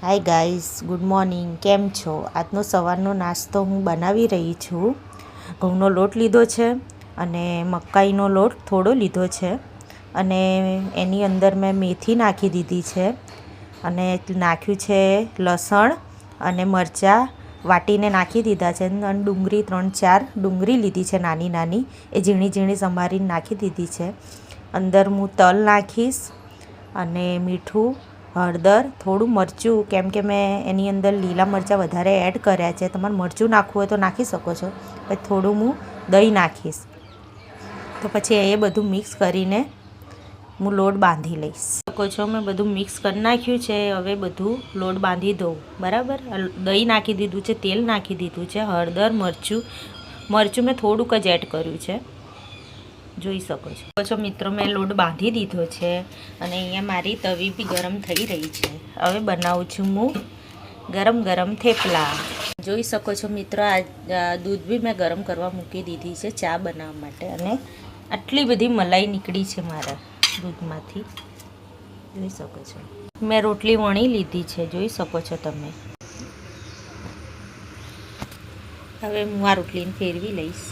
Hi guys, good morning. કેમ છો? આજનો સવારનો નાસ્તો હું બનાવી રહી છું. ઘઉંનો લોટ લીધો છે અને મકાઈનો લોટ થોડો લીધો છે અને એની અંદર મેં મેથી નાખી દીધી છે અને નાખ્યું છે લસણ અને મરચાં વાટીને નાખી દીધા છે અને ડુંગળી 3-4 ડુંગળી લીધી છે નાની નાની, એ ઝીણી ઝીણી સમારીને નાખી દીધી છે. અંદર હું તલ નાખીશ અને મીઠું, હળદર, થોડું મરચું, કેમ કે મેં એની અંદર લીલા મરચાં વધારે એડ કર્યા છે. તમારે મરચું નાખવું હોય તો નાખી શકો છો. પછી થોડું હું દહીં નાખીશ. તો પછી એ બધું મિક્સ કરીને હું લોટ બાંધી લઈશ. શકો છો મેં બધું મિક્સ કરી નાખ્યું છે. હવે બધું લોટ બાંધી દઉં. બરાબર, દહીં નાખી દીધું છે, તેલ નાખી દીધું છે, હળદર, મરચું મેં થોડુંક જ એડ કર્યું છે, જોઈ શકો છો મિત્રો. મેં લોટ બાંધી દીધો છે અને અહીંયા મારી તવી બી ગરમ થઈ રહી છે. હવે બનાવું છું હું ગરમ ગરમ થેપલા. જોઈ શકો છો મિત્રો, આ દૂધ બી મેં ગરમ કરવા મૂકી દીધી છે ચા બનાવવા માટે અને આટલી બધી મલાઈ નીકળી છે મારા દૂધમાંથી, જોઈ શકો છો. મેં રોટલી વણી લીધી છે, જોઈ શકો છો તમે. હવે હું આ રોટલીને ફેરવી લઈશ.